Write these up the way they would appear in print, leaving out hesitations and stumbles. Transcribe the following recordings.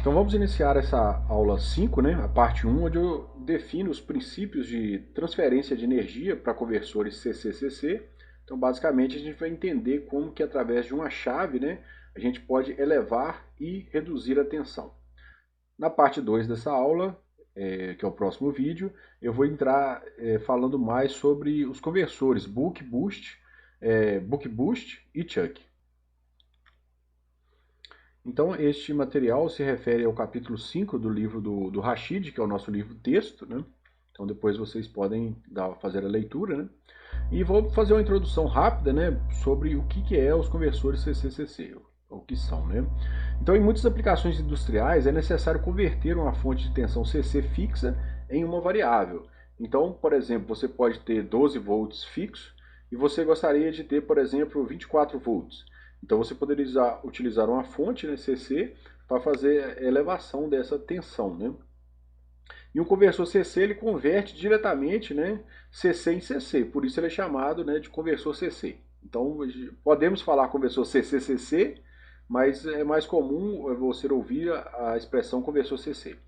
Então vamos iniciar essa aula 5, né, a parte 1, onde eu defino os princípios de transferência de energia para conversores CC-CC. Então basicamente a gente vai entender como que através de uma chave, né, a gente pode elevar e reduzir a tensão. Na parte 2 dessa aula, que é o próximo vídeo, eu vou entrar falando mais sobre os conversores Buck Boost e Chuck. Então, este material se refere ao capítulo 5 do livro do Rashid, que é o nosso livro texto, né? Então, depois vocês podem fazer a leitura, né? E vou fazer uma introdução rápida, né, sobre o que é os conversores CC-CC, o que são, né? Então, em muitas aplicações industriais, é necessário converter uma fonte de tensão CC fixa em uma variável. Então, por exemplo, você pode ter 12 volts fixo e você gostaria de ter, por exemplo, 24 volts. Então você poderia utilizar uma fonte, né, CC, para fazer a elevação dessa tensão, né? E um conversor CC ele converte diretamente, né, CC em CC, por isso ele é chamado, né, de conversor CC. Então podemos falar conversor CC-CC, mas é mais comum você ouvir a expressão conversor CC.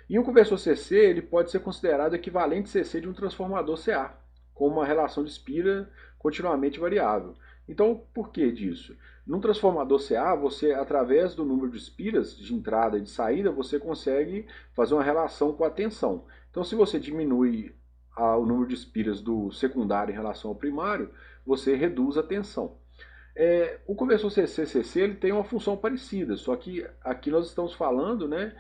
E um conversor CC ele pode ser considerado equivalente CC de um transformador CA, com uma relação de Spira continuamente variável. Então, por que disso? Num transformador CA, você, através do número de espiras de entrada e de saída, você consegue fazer uma relação com a tensão. Então, se você diminui o número de espiras do secundário em relação ao primário, você reduz a tensão. O conversor CC-CC ele tem uma função parecida, só que aqui nós estamos falando, né,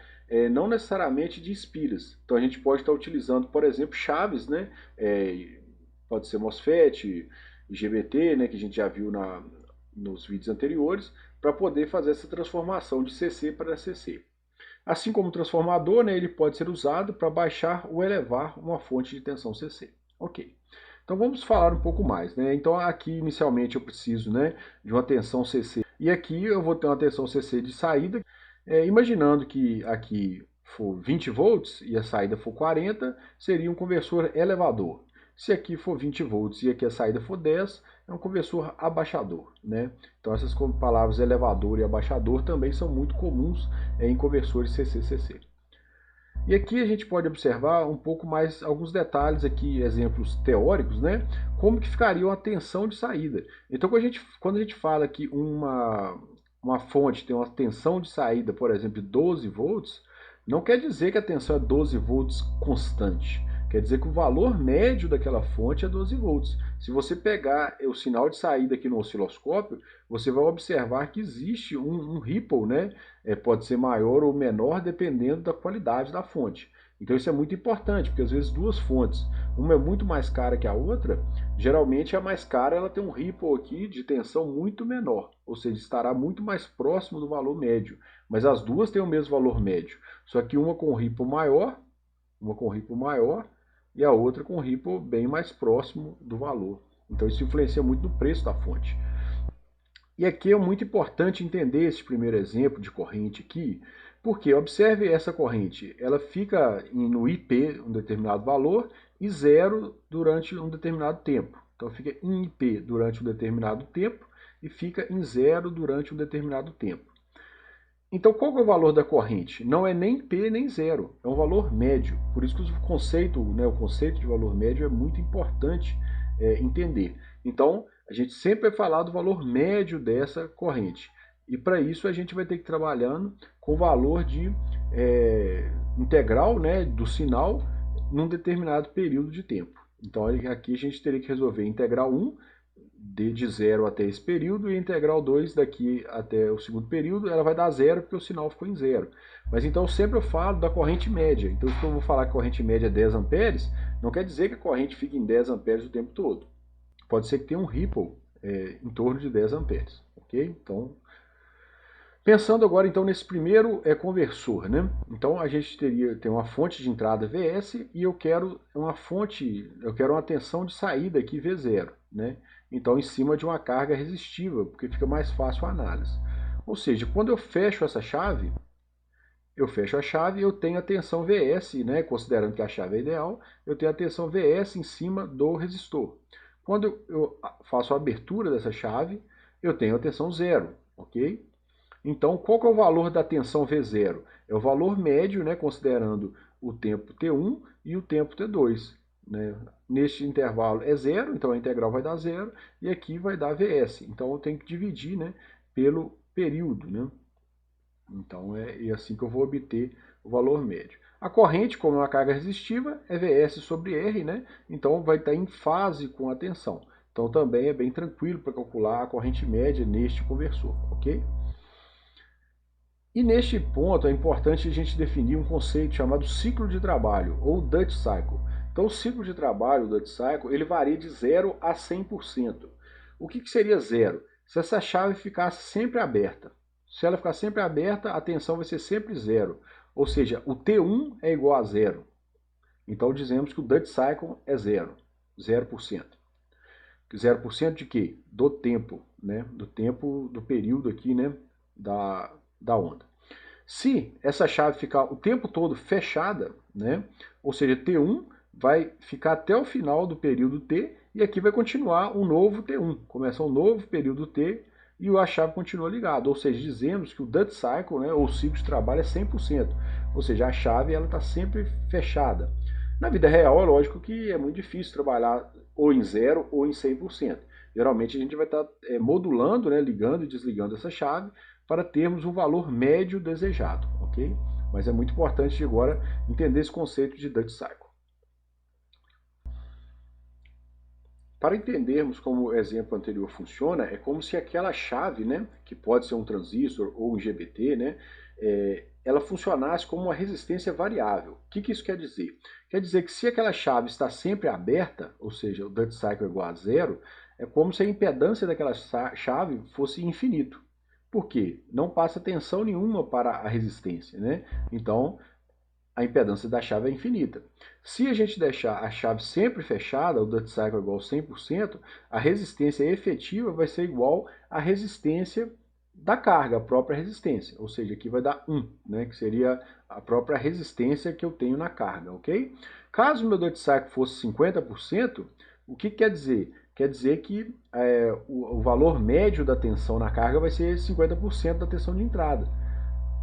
não necessariamente de espiras. Então a gente pode estar utilizando, por exemplo, chaves, né, pode ser MOSFET, IGBT, né, que a gente já viu nos vídeos anteriores, para poder fazer essa transformação de CC para CC. Assim como o transformador, né, ele pode ser usado para baixar ou elevar uma fonte de tensão CC. Ok. Então vamos falar um pouco mais, né? Então aqui inicialmente eu preciso, né, de uma tensão CC. E aqui eu vou ter uma tensão CC de saída. Imaginando que aqui for 20 volts e a saída for 40, seria um conversor elevador. Se aqui for 20 volts e aqui a saída for 10, é um conversor abaixador, né? Então essas palavras elevador e abaixador também são muito comuns em conversores CC-CC. E aqui a gente pode observar um pouco mais alguns detalhes aqui, exemplos teóricos, né? Como que ficaria uma tensão de saída. Então quando a gente fala que uma fonte tem uma tensão de saída, por exemplo, de 12 volts, não quer dizer que a tensão é 12 volts constante. Quer dizer que o valor médio daquela fonte é 12 volts. Se você pegar o sinal de saída aqui no osciloscópio, você vai observar que existe um ripple, né? Pode ser maior ou menor dependendo da qualidade da fonte. Então isso é muito importante, porque às vezes duas fontes, uma é muito mais cara que a outra, geralmente a mais cara ela tem um ripple aqui de tensão muito menor, ou seja, estará muito mais próximo do valor médio, mas as duas têm o mesmo valor médio, só que uma com ripple maior e a outra com ripple bem mais próximo do valor. Então isso influencia muito no preço da fonte. E aqui é muito importante entender esse primeiro exemplo de corrente aqui, porque observe essa corrente, ela fica no IP, um determinado valor, e zero durante um determinado tempo. Então fica em IP durante um determinado tempo e fica em zero durante um determinado tempo. Então qual é o valor da corrente? Não é nem P nem zero, é um valor médio. Por isso que o conceito de valor médio é muito importante entender. Então a gente sempre vai falar do valor médio dessa corrente. E para isso a gente vai ter que ir trabalhando com o valor de integral, né, do sinal num determinado período de tempo. Então aqui a gente teria que resolver integral 1 de 0 até esse período, e integral 2 daqui até o segundo período, ela vai dar zero porque o sinal ficou em zero. Mas então sempre eu falo da corrente média. Então se eu vou falar que a corrente média é 10 amperes, não quer dizer que a corrente fique em 10 amperes o tempo todo. Pode ser que tenha um ripple em torno de 10 amperes. Ok? Então, pensando agora então nesse primeiro conversor, né? Então a gente tem uma fonte de entrada VS e eu quero uma tensão de saída aqui V0, né? Então em cima de uma carga resistiva, porque fica mais fácil a análise. Ou seja, quando eu fecho essa chave, eu tenho a tensão VS, né? Considerando que a chave é ideal, eu tenho a tensão VS em cima do resistor. Quando eu faço a abertura dessa chave, eu tenho a tensão zero, ok? Então, qual que é o valor da tensão V0? É o valor médio, né, considerando o tempo T1 e o tempo T2. Né? Neste intervalo é zero, então a integral vai dar zero, e aqui vai dar Vs. Então eu tenho que dividir, né, pelo período. Né? Então é assim que eu vou obter o valor médio. A corrente, como é uma carga resistiva, é Vs sobre R, né? Então vai estar em fase com a tensão. Então também é bem tranquilo para calcular a corrente média neste conversor, ok? E neste ponto é importante a gente definir um conceito chamado ciclo de trabalho, ou Duty Cycle. Então o ciclo de trabalho, o Duty Cycle, ele varia de 0 a 100%. O que seria zero? Se essa chave ficasse sempre aberta. Se ela ficar sempre aberta, a tensão vai ser sempre zero. Ou seja, o T1 é igual a zero. Então dizemos que o Duty Cycle é zero, 0%. 0% de quê? Do tempo, né? Do tempo, do período aqui, né? Da onda. Se essa chave ficar o tempo todo fechada, né? Ou seja, T1 vai ficar até o final do período T e aqui vai continuar um novo T1. Começa um novo período T e a chave continua ligada. Ou seja, dizemos que o Duty Cycle, né, ou ciclo de trabalho, é 100%. Ou seja, a chave está sempre fechada. Na vida real, é lógico que é muito difícil trabalhar ou em 0 ou em 100%. Geralmente a gente vai estar modulando, né, ligando e desligando essa chave para termos um valor médio desejado, ok? Mas é muito importante agora entender esse conceito de Duty Cycle. Para entendermos como o exemplo anterior funciona, é como se aquela chave, né, que pode ser um transistor ou um IGBT, né, ela funcionasse como uma resistência variável. O que isso quer dizer? Quer dizer que se aquela chave está sempre aberta, ou seja, o Duty Cycle é igual a zero, é como se a impedância daquela chave fosse infinito. Por quê? Não passa tensão nenhuma para a resistência, né? Então, a impedância da chave é infinita. Se a gente deixar a chave sempre fechada, o Duty Cycle é igual a 100%, a resistência efetiva vai ser igual à resistência da carga, a própria resistência. Ou seja, aqui vai dar 1, né, que seria a própria resistência que eu tenho na carga, ok? Caso o meu Duty Cycle fosse 50%, o que quer dizer? Quer dizer que o valor médio da tensão na carga vai ser 50% da tensão de entrada.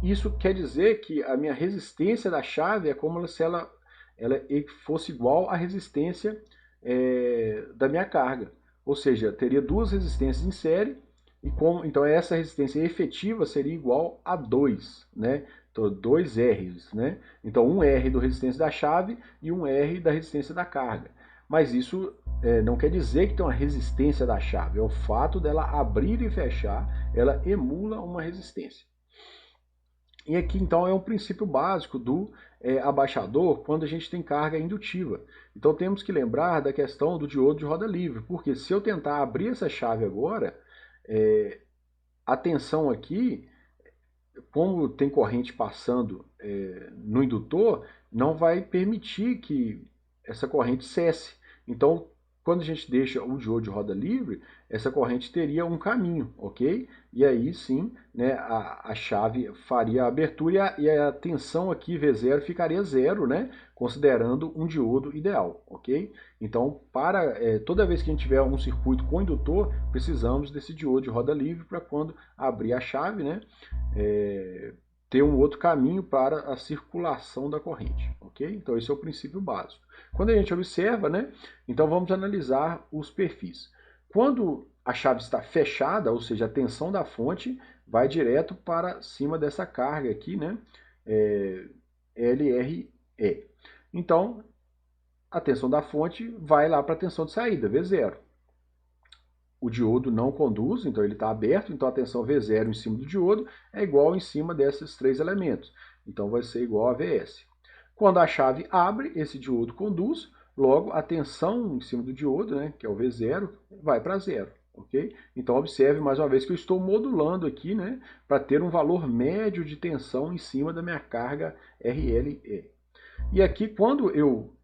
Isso quer dizer que a minha resistência da chave é como se ela fosse igual à resistência da minha carga. Ou seja, teria duas resistências em série, e então essa resistência efetiva seria igual a 2, né? Então, 2 R's, né? Então, 1 R da resistência da chave e 1 R da resistência da carga. Mas isso não quer dizer que tem uma resistência da chave, é o fato dela abrir e fechar, ela emula uma resistência. E aqui então é um princípio básico do abaixador quando a gente tem carga indutiva. Então temos que lembrar da questão do diodo de roda livre, porque se eu tentar abrir essa chave agora, a tensão aqui, como tem corrente passando no indutor, não vai permitir que essa corrente cesse. Então, quando a gente deixa o diodo de roda livre, essa corrente teria um caminho, ok? E aí sim, né, a chave faria a abertura e a tensão aqui V0 ficaria zero, né? Considerando um diodo ideal, ok? Então, toda vez que a gente tiver um circuito com indutor, precisamos desse diodo de roda livre para quando abrir a chave, né? Ter um outro caminho para a circulação da corrente, ok? Então esse é o princípio básico. Quando a gente observa, né? Então vamos analisar os perfis. Quando a chave está fechada, ou seja, a tensão da fonte vai direto para cima dessa carga aqui, né? LRE. Então a tensão da fonte vai lá para a tensão de saída, V0. O diodo não conduz, então ele está aberto, então a tensão V0 em cima do diodo é igual em cima desses três elementos. Então vai ser igual a Vs. Quando a chave abre, esse diodo conduz, logo a tensão em cima do diodo, né, que é o V0, vai para zero. Okay? Então observe mais uma vez que eu estou modulando aqui, né, para ter um valor médio de tensão em cima da minha carga RLE. E aqui quando eu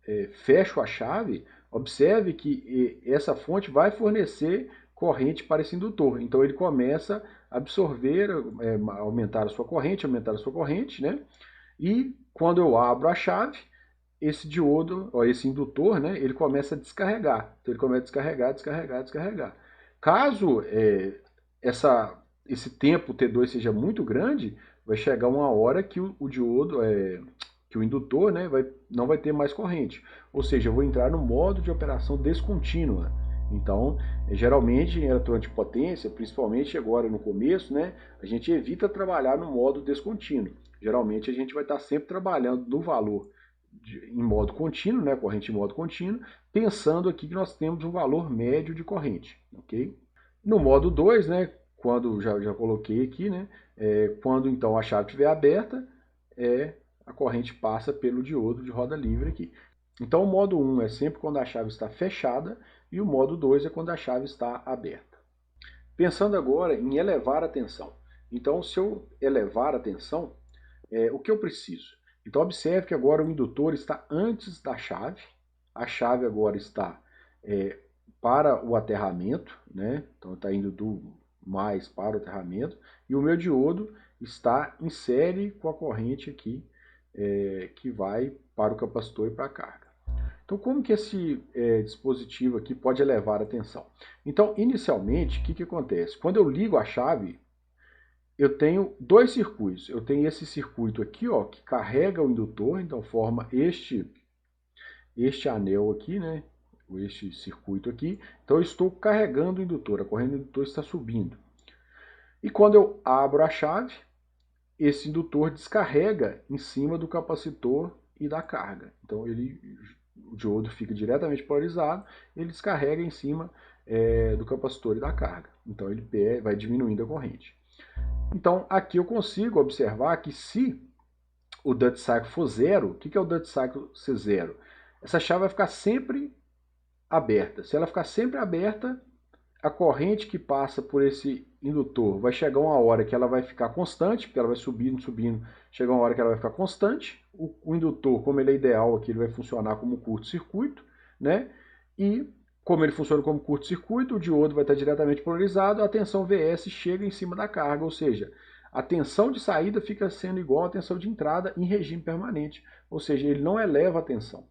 fecho a chave, observe que essa fonte vai fornecer corrente para esse indutor. Então ele começa a absorver, aumentar a sua corrente, né? E quando eu abro a chave, esse diodo, esse indutor, né, ele começa a descarregar. Então ele começa a descarregar. Caso essa esse tempo T2 seja muito grande, vai chegar uma hora que o diodo, que o indutor, né, não vai ter mais corrente. Ou seja, eu vou entrar no modo de operação descontínua. Então, geralmente em eletrônica de potência, principalmente agora no começo, né, a gente evita trabalhar no modo descontínuo. Geralmente a gente vai estar sempre trabalhando no valor em modo contínuo, né, corrente em modo contínuo, pensando aqui que nós temos um valor médio de corrente, ok? No modo 2, né, quando já coloquei aqui, né, quando então a chave estiver aberta, a corrente passa pelo diodo de roda livre aqui. Então o modo 1 é sempre quando a chave está fechada e o modo 2 é quando a chave está aberta. Pensando agora em elevar a tensão. Então, se eu elevar a tensão, o que eu preciso? Então observe que agora o indutor está antes da chave, a chave agora está para o aterramento, né? Então está indo do mais para o aterramento, e o meu diodo está em série com a corrente aqui, que vai para o capacitor e para a carga. Então como que esse dispositivo aqui pode elevar a tensão? Então inicialmente, o que acontece? Quando eu ligo a chave, eu tenho dois circuitos. Eu tenho esse circuito aqui, ó, que carrega o indutor, então forma este anel aqui, né? Este circuito aqui. Então eu estou carregando o indutor, a corrente do indutor está subindo. E quando eu abro a chave, esse indutor descarrega em cima do capacitor e da carga. Então o diodo fica diretamente polarizado, ele descarrega em cima do capacitor e da carga. Então ele vai diminuindo a corrente. Então aqui eu consigo observar que se o duty cycle for zero, o que é o duty cycle ser zero? Essa chave vai ficar sempre aberta. Se ela ficar sempre aberta, a corrente que passa por esse indutor vai chegar uma hora que ela vai ficar constante, porque ela vai subindo, subindo, chega uma hora que ela vai ficar constante. O indutor, como ele é ideal aqui, ele vai funcionar como curto-circuito, né? E como ele funciona como curto-circuito, o diodo vai estar diretamente polarizado, a tensão VS chega em cima da carga, ou seja, a tensão de saída fica sendo igual à tensão de entrada em regime permanente, ou seja, ele não eleva a tensão.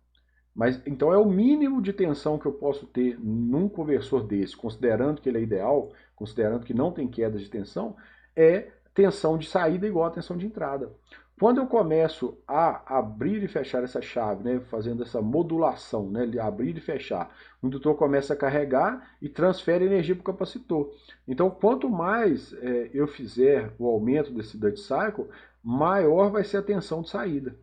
Mas então é o mínimo de tensão que eu posso ter num conversor desse, considerando que ele é ideal, considerando que não tem queda de tensão, é tensão de saída igual a tensão de entrada. Quando eu começo a abrir e fechar essa chave, né, fazendo essa modulação, né, abrir e fechar, o indutor começa a carregar e transfere energia para o capacitor. Então, quanto mais eu fizer o aumento desse duty cycle, maior vai ser a tensão de saída.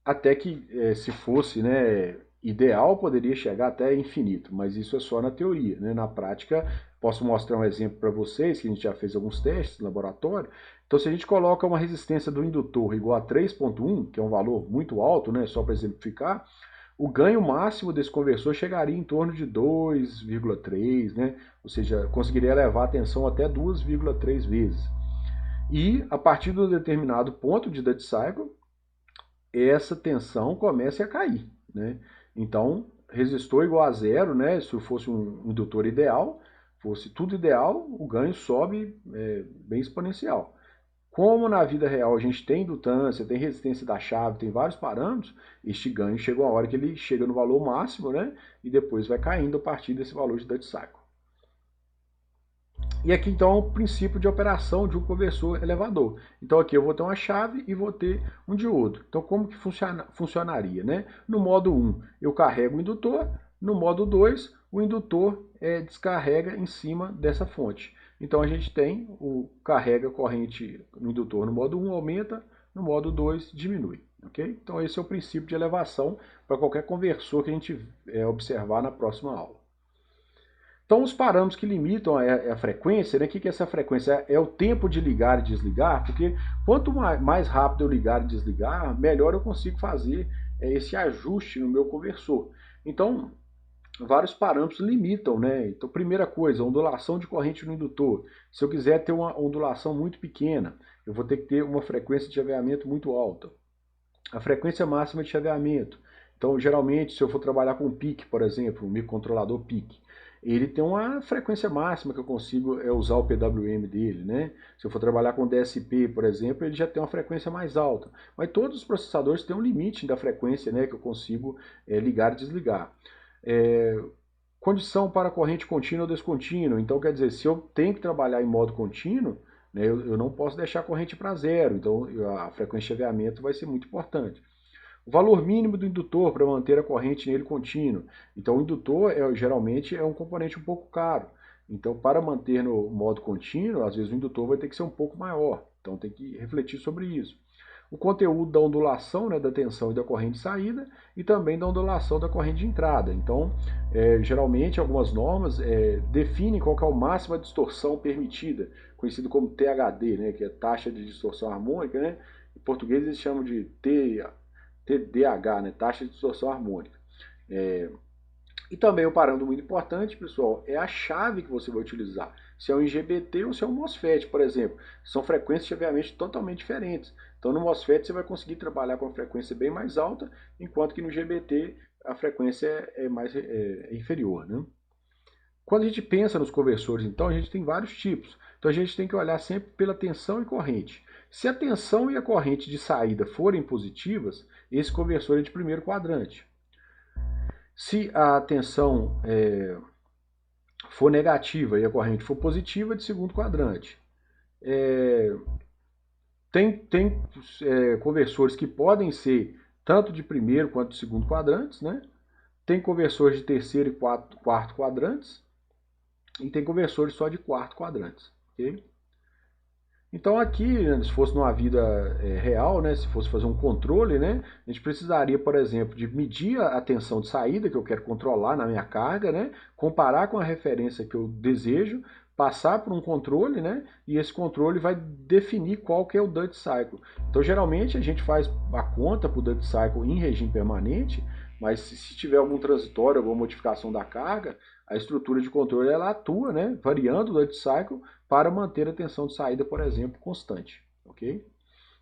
Até que, se fosse, né, ideal, poderia chegar até infinito, mas isso é só na teoria, né? Na prática, posso mostrar um exemplo para vocês, que a gente já fez alguns testes no laboratório. Então, se a gente coloca uma resistência do indutor igual a 3.1, que é um valor muito alto, né, só para exemplificar, o ganho máximo desse conversor chegaria em torno de 2,3, né? Ou seja, conseguiria elevar a tensão até 2,3 vezes. E, a partir de um determinado ponto de duty cycle, essa tensão começa a cair, né? Então, resistor igual a zero, né? Se fosse um indutor ideal, fosse tudo ideal, o ganho sobe bem exponencial. Como na vida real a gente tem indutância, tem resistência da chave, tem vários parâmetros, este ganho chega uma hora que ele chega no valor máximo, né? E depois vai caindo a partir desse valor de duty cycle. E aqui então é o princípio de operação de um conversor elevador. Então aqui eu vou ter uma chave e vou ter um diodo. Então como que funcionaria, né? No modo 1 eu carrego o indutor, no modo 2 o indutor descarrega em cima dessa fonte. Então a gente tem o carrega corrente no indutor no modo 1 aumenta, no modo 2 diminui. Okay? Então esse é o princípio de elevação para qualquer conversor que a gente observar na próxima aula. Então, os parâmetros que limitam a frequência, né? O que é essa frequência? É o tempo de ligar e desligar, porque quanto mais rápido eu ligar e desligar, melhor eu consigo fazer esse ajuste no meu conversor. Então, vários parâmetros limitam, né? Então, primeira coisa, ondulação de corrente no indutor. Se eu quiser ter uma ondulação muito pequena, eu vou ter que ter uma frequência de chaveamento muito alta. A frequência máxima de chaveamento. Então, geralmente, se eu for trabalhar com PIC, por exemplo, um microcontrolador PIC, ele tem uma frequência máxima que eu consigo usar o PWM dele, né? Se eu for trabalhar com DSP, por exemplo, ele já tem uma frequência mais alta. Mas todos os processadores têm um limite da frequência, né, que eu consigo ligar e desligar. Condição para corrente contínua ou descontínua. Então, quer dizer, se eu tenho que trabalhar em modo contínuo, né, eu não posso deixar a corrente para zero. Então, a frequência de chaveamento vai ser muito importante. O valor mínimo do indutor para manter a corrente nele contínua. Então, o indutor geralmente é um componente um pouco caro. Então, para manter no modo contínuo, às vezes o indutor vai ter que ser um pouco maior. Então, tem que refletir sobre isso. O conteúdo da ondulação, né, da tensão e da corrente de saída, e também da ondulação da corrente de entrada. Então, geralmente, algumas normas definem qual que é a máxima distorção permitida, conhecido como THD, né, que é taxa de distorção harmônica. Né? Em português, eles chamam de TDH, né, taxa de distorção harmônica. E também um parâmetro muito importante, pessoal, é a chave que você vai utilizar. Se é um IGBT ou se é um MOSFET, por exemplo. São frequências de chaveamento totalmente diferentes. Então no MOSFET você vai conseguir trabalhar com uma frequência bem mais alta, enquanto que no IGBT a frequência é inferior. Né? Quando a gente pensa nos conversores, então, a gente tem vários tipos. Então a gente tem que olhar sempre pela tensão e corrente. Se a tensão e a corrente de saída forem positivas, esse conversor é de primeiro quadrante. Se a tensão for negativa e a corrente for positiva, de segundo quadrante. Tem conversores que podem ser tanto de primeiro quanto de segundo quadrantes, né? Tem conversores de terceiro e quarto quadrantes, e tem conversores só de quarto quadrantes. Okay? Então aqui, se fosse numa vida real, né, se fosse fazer um controle, né, a gente precisaria, por exemplo, de medir a tensão de saída que eu quero controlar na minha carga, né, comparar com a referência que eu desejo, passar por um controle, né, e esse controle vai definir qual que é o duty cycle. Então geralmente a gente faz a conta para o duty cycle em regime permanente, mas se tiver algum transitório, alguma modificação da carga, a estrutura de controle ela atua, né, variando o duty cycle para manter a tensão de saída, por exemplo, constante. Ok?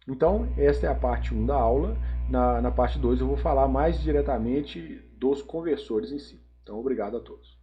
Então, esta é a parte 1 da aula. Na parte 2 eu vou falar mais diretamente dos conversores em si. Então, obrigado a todos.